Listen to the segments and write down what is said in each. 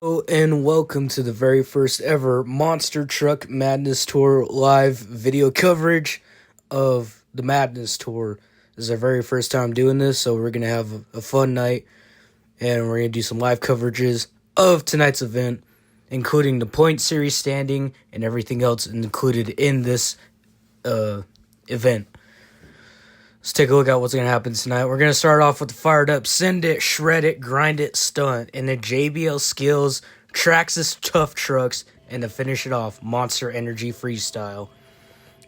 Hello and welcome to the very first ever Monster Truck Madness Tour live video coverage of the Madness Tour. This is our very first time doing this, so we're going to have a fun night, and we're going to do some live coverages of tonight's event, including the point series standing and everything else included in this event. Let's take a look at what's going to happen tonight. We're going to start off with the fired up Send It, Shred It, Grind It stunt in the JBL Skills Traxxas Tough Trucks, and to finish it off, Monster Energy Freestyle.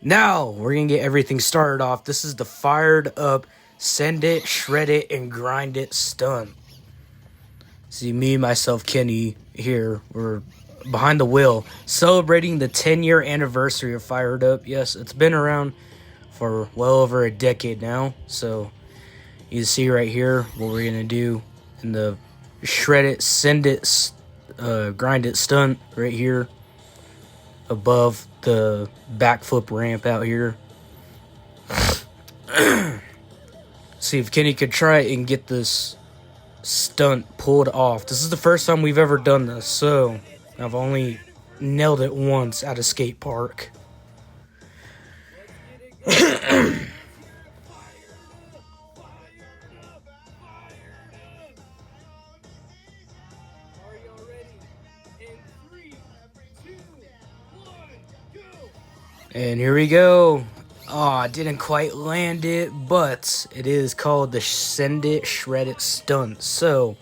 Now, we're going to get everything started off. This is the fired up Send It, Shred It, and Grind It stunt. See, me, myself, Kenny here, we're behind the wheel, celebrating the 10-year anniversary of Fired Up. Yes, it's been around for well over a decade now. So you see right here what we're gonna do in the Shred It, Send It, Grind It stunt right here above the backflip ramp out here. See if Kenny could try and get this stunt pulled off. This is the first time we've ever done this, so I've only nailed it once at a skate park. And here we go. I didn't quite land it, but it is called the Send It, Shred It stunt. So,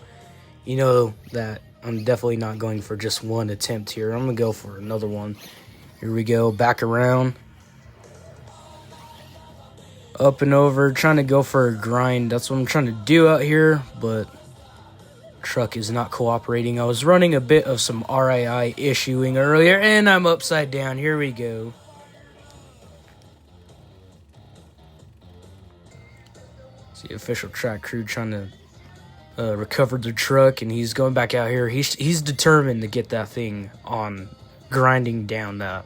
you know that I'm definitely not going for just one attempt here. I'm going to go for another one. Here we go. Back around. Up and over. Trying to go for a grind. That's what I'm trying to do out here, but truck is not cooperating. I was running a bit of some RII issuing earlier, and I'm upside down. Here we go. The official track crew trying to recover the truck, and he's going back out here. He's determined to get that thing on, grinding down that.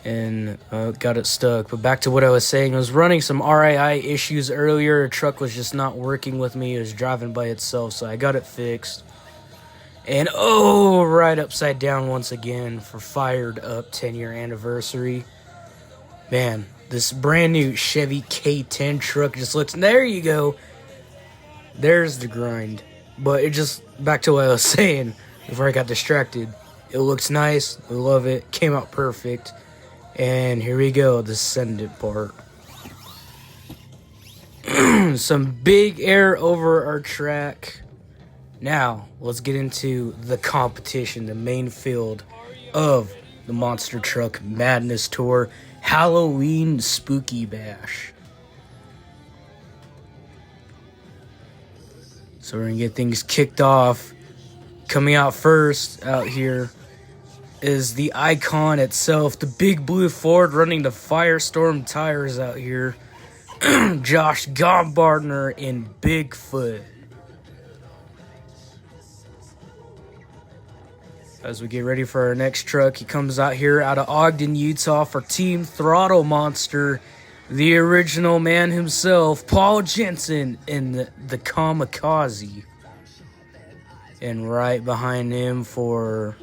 And got it stuck. But back to what I was saying, I was running some RII issues earlier. The truck was just not working with me. It was driving by itself, so I got it fixed. And right upside down once again for Fired Up 10-year anniversary. Man, this brand new Chevy K10 truck just looks, there you go. There's the grind. But it just, back to what I was saying before I got distracted. It looks nice. I love it. Came out perfect. And here we go, the Send It part. Some big air over our track. Now, let's get into the competition, the main field of the Monster Truck Madness Tour Halloween Spooky Bash. So we're going to get things kicked off. Coming out first out here is the icon itself, the big blue Ford running the Firestorm tires out here. Josh Gombardner in Bigfoot. As we get ready for our next truck, he comes out here out of Ogden, Utah for Team Throttle Monster, the original man himself, Paul Jensen in the Kamikaze. And right behind him for,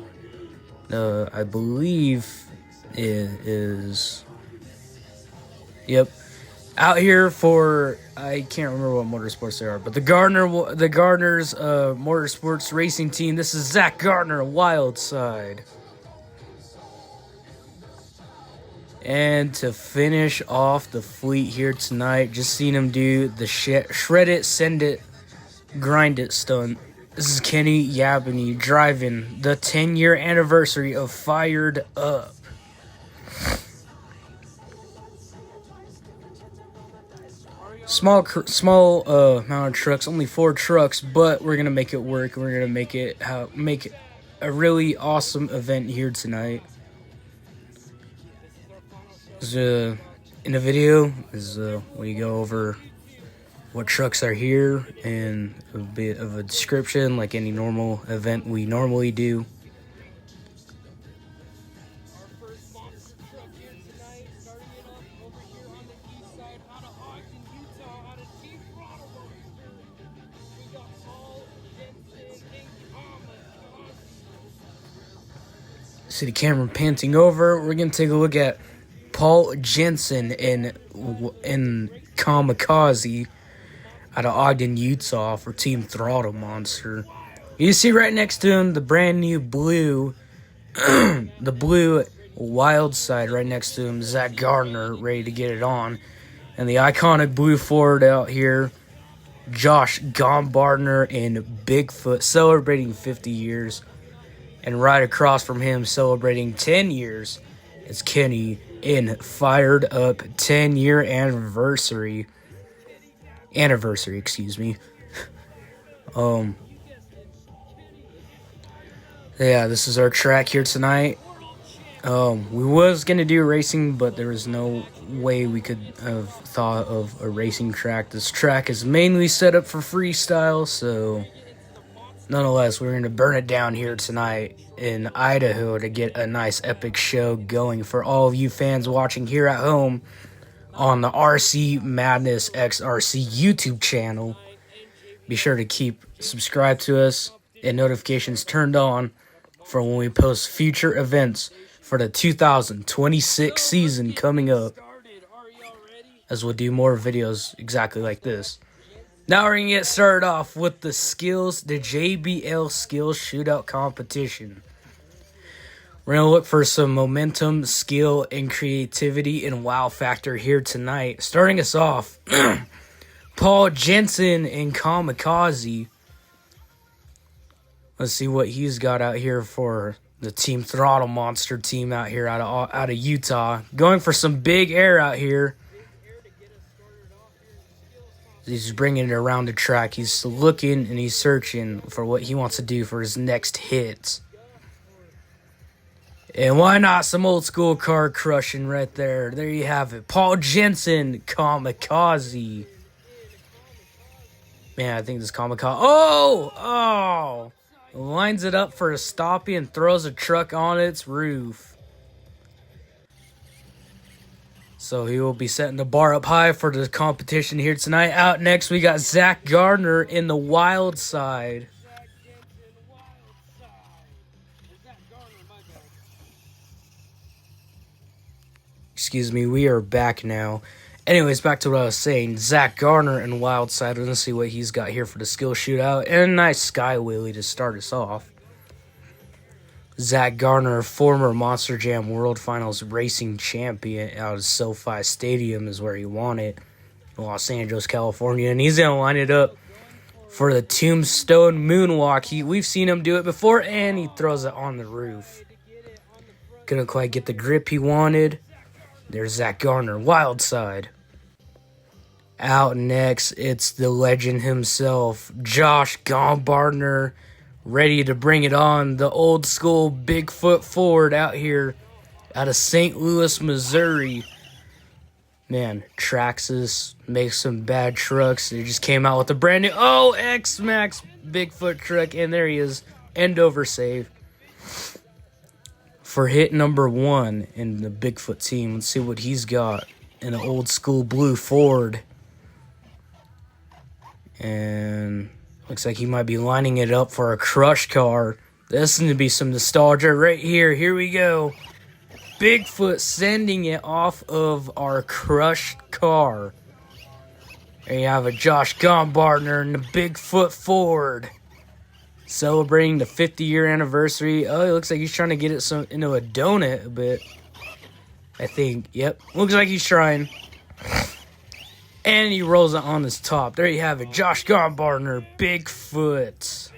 I believe it is, yep, out here for, I can't remember what motorsports they are, but the Gardner's motorsports racing team. This is Zach Gardner, Wildside. And to finish off the fleet here tonight, just seen him do the Shred It, Send It, Grind It stunt. This is Kenny Yabney driving the 10-year anniversary of Fired Up. Small amount of trucks, only 4 trucks, but we're gonna make it work. We're gonna make it a really awesome event here tonight. In the video is we go over what trucks are here and a bit of a description, like any normal event we normally do. See the camera panting over. We're going to take a look at Paul Jensen in Kamikaze out of Ogden, Utah for Team Throttle Monster. You see right next to him the brand new blue, the blue wild side right next to him, Zach Gardner, ready to get it on. And the iconic blue Ford out here, Josh Gombardner in Bigfoot, celebrating 50 years. And right across from him, celebrating 10 years, is Kenny in Fired Up 10-year anniversary. Excuse me. Yeah, this is our track here tonight. We was gonna do racing, but there was no way we could have thought of a racing track. This track is mainly set up for freestyle, so nonetheless, we're gonna burn it down here tonight in Idaho to get a nice epic show going for all of you fans watching here at home on the RC Madness XRC YouTube channel. Be sure to keep subscribed to us and notifications turned on for when we post future events for the 2026 season coming up, as we'll do more videos exactly like this. Now we're going to get started off with the JBL Skills Shootout Competition. We're going to look for some momentum, skill, and creativity and wow factor here tonight. Starting us off, Paul Jensen in Kamikaze. Let's see what he's got out here for the Team Throttle Monster team out here out of Utah. Going for some big air out here. He's bringing it around the track. He's looking and he's searching for what he wants to do for his next hits. And why not some old school car crushing right there? There you have it. Paul Jensen, Kamikaze. Man, I think this Kamikaze... Oh! Lines it up for a stoppie and throws a truck on its roof. So he will be setting the bar up high for the competition here tonight. Out next, we got Zach Gardner in the wild side. Excuse me, we are back now. Anyways, back to what I was saying. Zach Gardner in wild side. Let's see what he's got here for the skill shootout. And a nice sky wheelie to start us off. Zach Gardner, former Monster Jam World Finals racing champion out of SoFi Stadium is where he won it. Los Angeles, California. And he's going to line it up for the Tombstone Moonwalk. We've seen him do it before, and he throws it on the roof. Couldn't quite get the grip he wanted. There's Zach Gardner, wild side. Out next, it's the legend himself, Josh Gombardner, ready to bring it on. The old school Bigfoot Ford out here out of St. Louis, Missouri. Man, Traxxas makes some bad trucks. They just came out with a brand new X-Max Bigfoot truck, and there he is. End over save for hit number 1 in the Bigfoot team. Let's see what he's got in an old school blue Ford. And looks like he might be lining it up for a crush car. This is going to be some nostalgia right here. Here we go. Bigfoot sending it off of our crushed car. There you have a Josh Gombardner in the Bigfoot Ford. Celebrating the 50-year anniversary. Oh, it looks like he's trying to get it into a donut a bit. I think. Yep. Looks like he's trying. And he rolls it on his top. There you have it. Josh Gombardner, Bigfoot.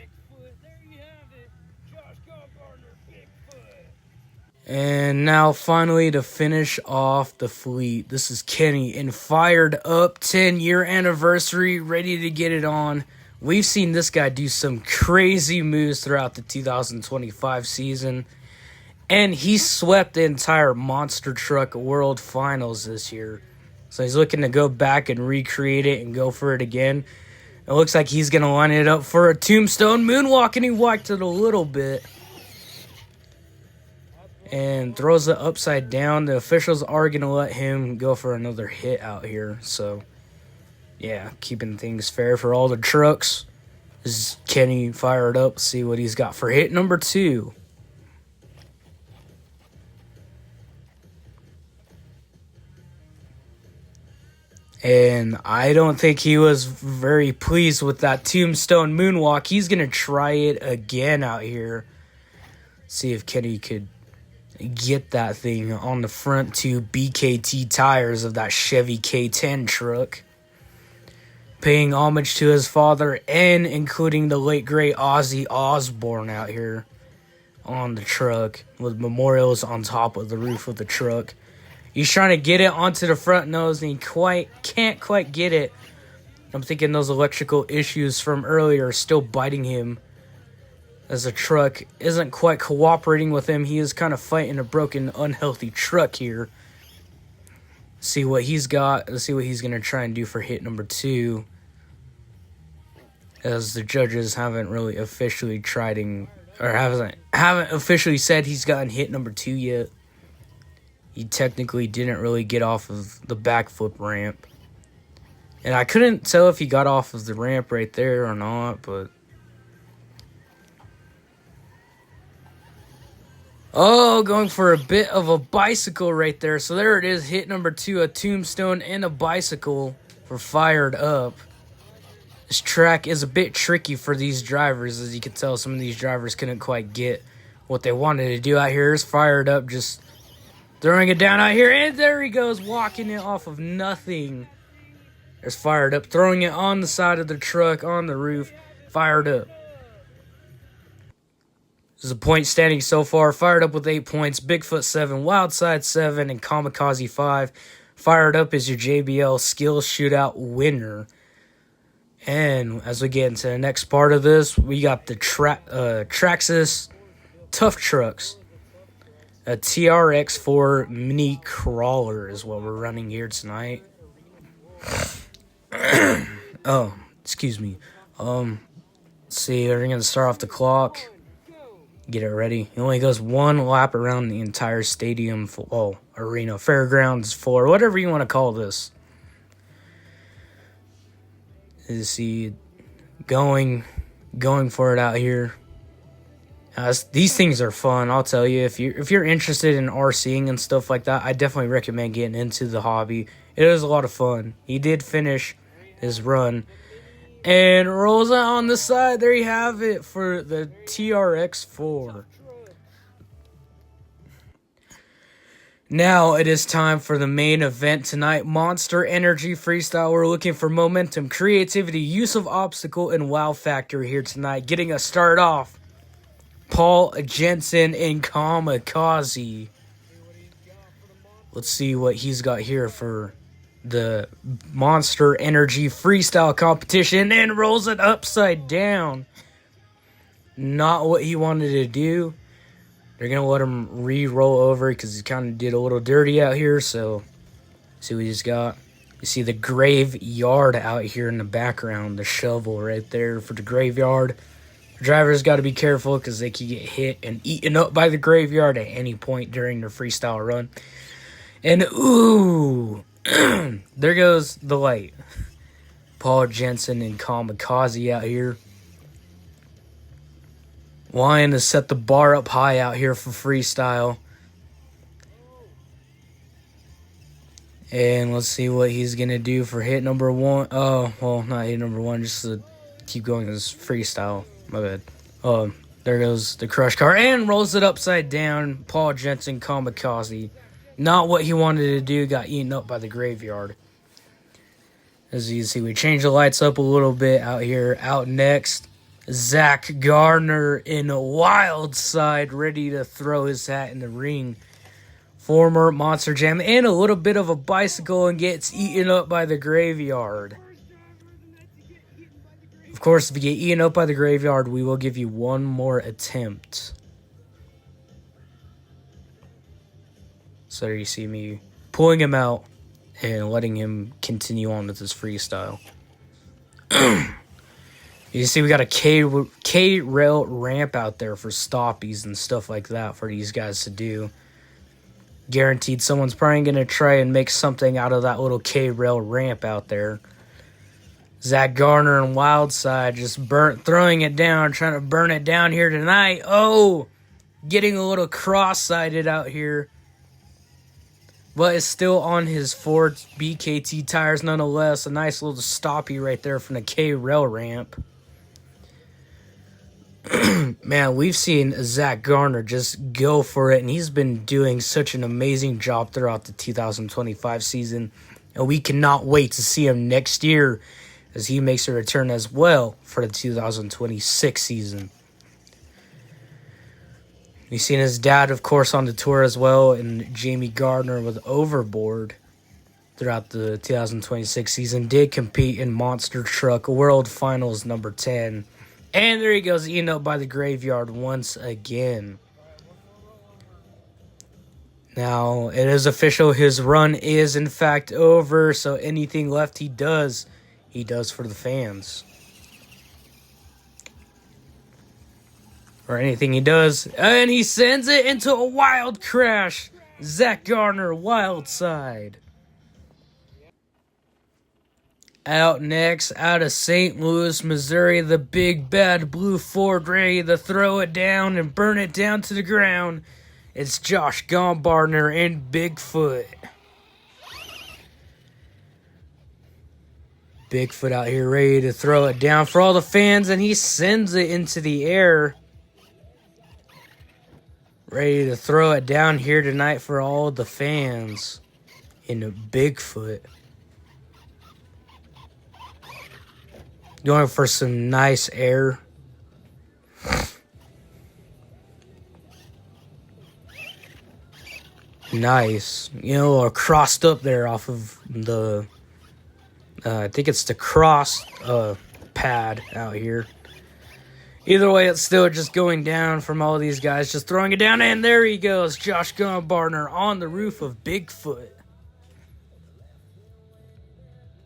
And now, finally, to finish off the fleet, this is Kenny in Fired Up 10-year anniversary, ready to get it on. We've seen this guy do some crazy moves throughout the 2025 season, and he swept the entire Monster Truck World Finals this year. So he's looking to go back and recreate it and go for it again. It looks like he's going to line it up for a Tombstone Moonwalk, and he walked it a little bit. And throws it upside down. The officials are going to let him go for another hit out here. So, yeah, keeping things fair for all the trucks. This is Kenny fired up. See what he's got for hit number 2. And I don't think he was very pleased with that tombstone moonwalk. He's going to try it again out here. See if Kenny could get that thing on the front two BKT tires of that Chevy K10 truck. Paying homage to his father and including the late great Ozzy Osbourne out here on the truck with memorials on top of the roof of the truck. He's trying to get it onto the front nose and he can't quite get it. I'm thinking those electrical issues from earlier are still biting him as the truck isn't quite cooperating with him. He is kind of fighting a broken, unhealthy truck here. See what he's got. Let's see what he's going to try and do for hit number 2. As the judges haven't really officially haven't officially said he's gotten hit number 2 yet. He technically didn't really get off of the backflip ramp. And I couldn't tell if he got off of the ramp right there or not, but... Oh, going for a bit of a bicycle right there. So there it is, hit number 2, a tombstone and a bicycle for Fired Up. This track is a bit tricky for these drivers. As you can tell, some of these drivers couldn't quite get what they wanted to do out here. Here's Fired Up just throwing it down out here. And there he goes, walking it off of nothing. There's Fired Up, throwing it on the side of the truck, on the roof. Fired Up. This is a point standing so far. Fired Up with 8 points. Bigfoot 7, Wildside 7, and Kamikaze 5. Fired Up is your JBL Skill Shootout winner. And as we get into the next part of this, we got the Traxxas Tough Trucks. A TRX4 mini crawler is what we're running here tonight. Oh, excuse me. Let's see, we're going to start off the clock. Get it ready. It only goes one lap around the entire stadium, arena, fairgrounds floor, whatever you want to call this. Is he going for it out here? These things are fun, I'll tell you. If you're interested in RCing and stuff like that, I definitely recommend getting into the hobby. It is a lot of fun. He did finish his run and rolls out on the side. There you have it for the TRX4. Now it is time for the main event tonight. Monster Energy Freestyle. We're looking for momentum, creativity, use of obstacle, and wow factor here tonight. Getting us started off, Paul Jensen and Kamikaze. Let's see what he's got here for the Monster Energy Freestyle competition, and rolls it upside down. Not what he wanted to do. They're going to let him re-roll over because he kind of did a little dirty out here. So, see what he's got. You see the graveyard out here in the background. The shovel right there for the graveyard. The driver's got to be careful because they can get hit and eaten up by the graveyard at any point during their freestyle run. And, ooh, there goes the light. Paul Jensen and Kamikaze out here. Wanting to set the bar up high out here for freestyle. And let's see what he's going to do for hit number 1. Oh, well, not hit number 1, just to keep going as freestyle. My bad. There goes the crush car and rolls it upside down. Paul Jensen, Kamikaze. Not what he wanted to do, got eaten up by the graveyard. As you can see, we changed the lights up a little bit out here. Out next, Zach Garner in a wild side, ready to throw his hat in the ring. Former Monster Jam and a little bit of a bicycle and gets eaten up by the graveyard. Of course, if you get eaten up by the graveyard, we will give you one more attempt. So there you see me pulling him out and letting him continue on with his freestyle. You see we got a K-rail ramp out there for stoppies and stuff like that for these guys to do. Guaranteed someone's probably going to try and make something out of that little K-rail ramp out there. Zach Garner and Wildside just throwing it down, trying to burn it down here tonight. Oh, getting a little cross-sided out here. but it's still on his Ford BKT tires nonetheless. A nice little stoppie right there from the K-Rail ramp. Man, we've seen Zach Garner just go for it, and he's been doing such an amazing job throughout the 2025 season. And we cannot wait to see him next year as he makes a return as well for the 2026 season. We've seen his dad, of course, on the tour as well, and Jamie Gardner with Overboard throughout the 2026 season did compete in Monster Truck World Finals number 10. And there he goes, eaten up by the graveyard once again. Now, it is official. His run is, in fact, over. So anything left he does for the fans. Or anything he does. And he sends it into a wild crash. Zach Garner, wild side. Out next, out of St. Louis, Missouri, the big bad blue Ford ready to throw it down and burn it down to the ground. It's Josh Gombardner and Bigfoot. Bigfoot out here ready to throw it down for all the fans, and he sends it into the air. Ready to throw it down here tonight for all the fans in Bigfoot. Going for some nice air. Nice. You know, or crossed up there off of the... I think it's the cross pad out here. Either way, it's still just going down from all these guys. Just throwing it down. And there he goes. Josh Gombardner on the roof of Bigfoot.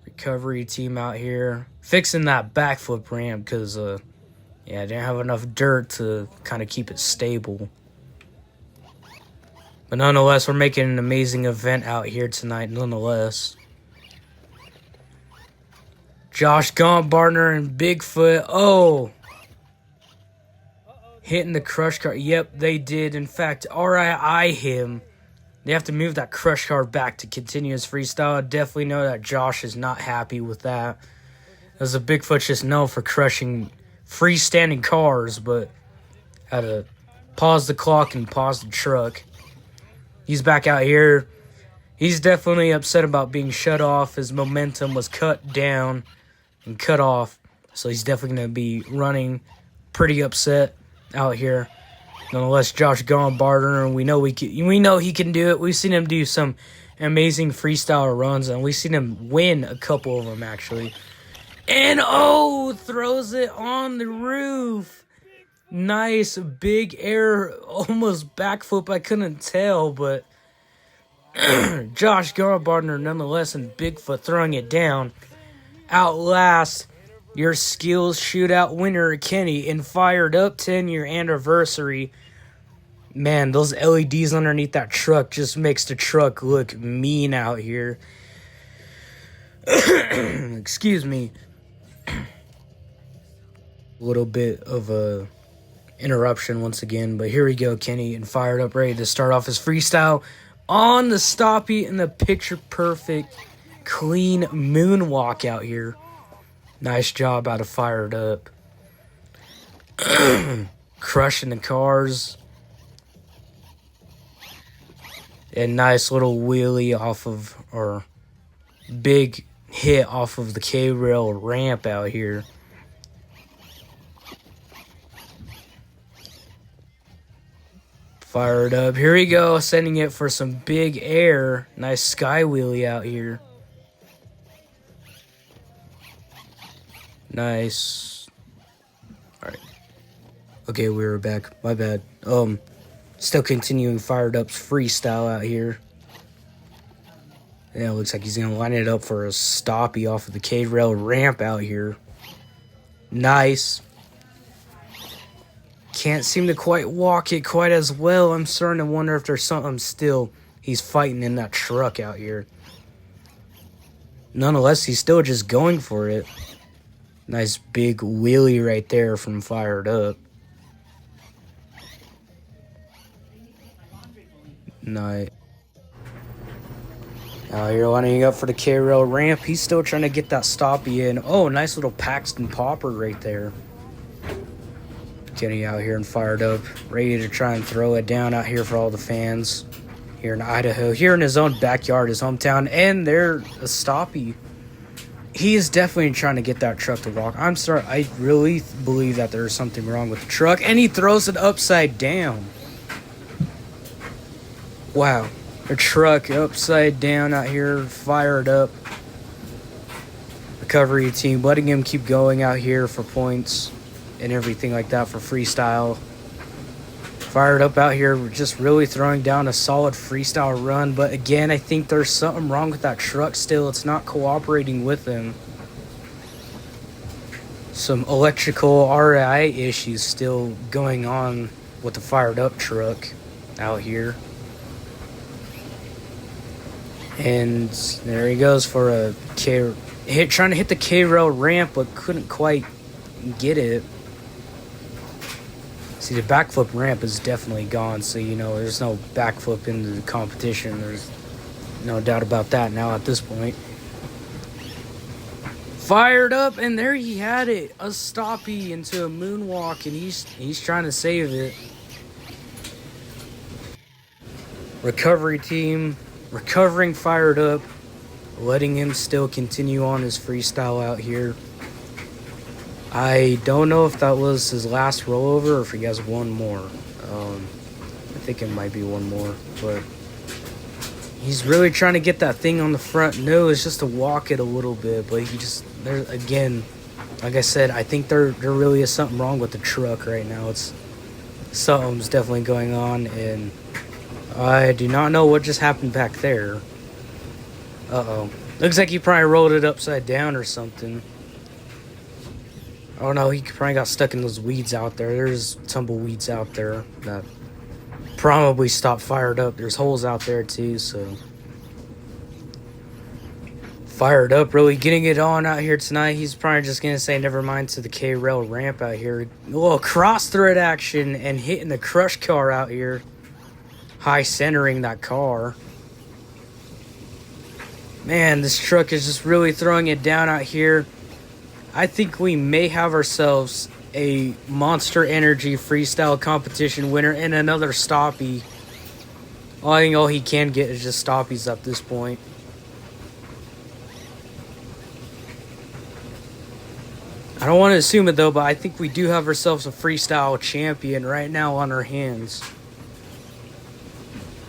Recovery team out here fixing that backflip ramp because I didn't have enough dirt to kind of keep it stable. But nonetheless, we're making an amazing event out here tonight nonetheless. Josh Gombardner and Bigfoot, hitting the crush car. Yep, they did in fact RII him. They have to move that crush car back to continue his freestyle. I definitely know that Josh is not happy with that. As a Bigfoot's just known for crushing freestanding cars, but had to pause the clock and pause the truck. He's back out here. He's definitely upset about being shut off. His momentum was cut down and cut off. So he's definitely going to be running pretty upset out here. Nonetheless, Josh Gombardner, and we know he can do it. We've seen him do some amazing freestyle runs, and we've seen him win a couple of them, actually. And, throws it on the roof. Nice, big air, almost backflip. I couldn't tell, but Josh Gombardner, nonetheless, and Bigfoot throwing it down. Outlast your skills shootout winner, Kenny, and fired up 10-year anniversary. Man, those LEDs underneath that truck just makes the truck look mean out here. Excuse me. A little bit of a interruption once again, but here we go, Kenny, and fired up, ready to start off his freestyle on the stoppie and the picture-perfect, clean moonwalk out here. Nice job out of Fired Up. Crushing the cars. And nice little wheelie off of, or big hit off of the K-Rail ramp out here. Fired Up. Here we go, sending it for some big air. Nice sky wheelie out here. Nice. Alright. Okay, we were back. My bad. Still continuing Fired Up's freestyle out here. And it looks like he's going to line it up for a stoppie off of the K-Rail ramp out here. Nice. Can't seem to quite walk it quite as well. I'm starting to wonder if there's something still he's fighting in that truck out here. Nonetheless, he's still just going for it. Nice big wheelie right there from Fired Up. Nice. Now you're lining up for the K-Rail ramp. He's still trying to get that stoppie in. Oh, nice little Paxton popper right there. Getting out here and fired up, ready to try and throw it down out here for all the fans here in Idaho, here in his own backyard, his hometown, and they're a stoppie. He is definitely trying to get that truck to walk. I'm sorry, I really believe that there's something wrong with the truck, and he throws it upside down. Wow, the truck upside down out here, fired up. Recovery team letting him keep going out here for points and everything like that for freestyle. Fired up out here, just really throwing down a solid freestyle run. But again, I think there's something wrong with that truck still. It's not cooperating with him. Some electrical RI issues still going on with the fired up truck out here. And there he goes for a trying to hit the K-Rail ramp, but couldn't quite get it. See, the backflip ramp is definitely gone, so, you know, there's no backflip into the competition. There's no doubt about that now at this point. Fired up, and there he had it. A stoppie into a moonwalk, and he's trying to save it. Recovery team recovering, fired up, letting him still continue on his freestyle out here. I don't know if that was his last rollover or if he has one more. I think it might be one more, but he's really trying to get that thing on the front nose just to walk it a little bit, but he just, there again, like I said, I think there really is something wrong with the truck right now. Something's definitely going on, and I do not know what just happened back there. Uh-oh. Looks like he probably rolled it upside down or something. Oh no, he probably got stuck in those weeds out there. There's tumbleweeds out there that probably stopped fired up. There's holes out there too, so. Fired up, really getting it on out here tonight. He's probably just going to say never mind to the K-Rail ramp out here. A little cross thread action and hitting the crush car out here. High centering that car. Man, this truck is just really throwing it down out here. I think we may have ourselves a Monster Energy freestyle competition winner and another stoppie. I think all he can get is just stoppies at this point. I don't want to assume it though, but I think we do have ourselves a freestyle champion right now on our hands.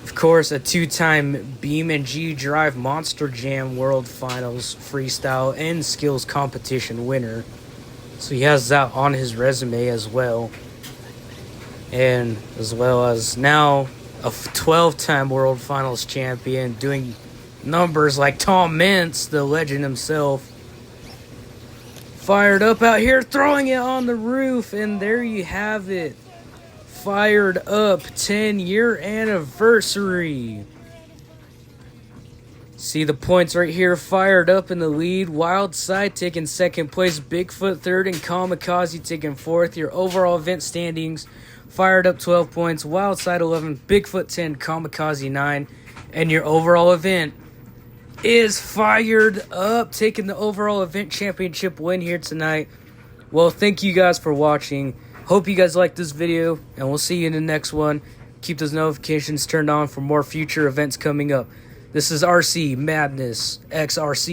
Of course, a two-time Beam and G Drive Monster Jam World Finals freestyle and skills competition winner. So he has that on his resume as well. And as well as now a 12-time World Finals champion, doing numbers like Tom Mintz, the legend himself. Fired up out here, throwing it on the roof, and there you have it. Fired up 10-year anniversary. See the points right here. Fired up in the lead. Wild Side taking second place. Bigfoot third and Kamikaze taking fourth. Your overall event standings: Fired up 12 points. Wild Side 11. Bigfoot 10. Kamikaze 9. And your overall event is Fired Up taking the overall event championship win here tonight. Well, thank you guys for watching. Hope you guys liked this video, and we'll see you in the next one. Keep those notifications turned on for more future events coming up. This is RC Madness XRC.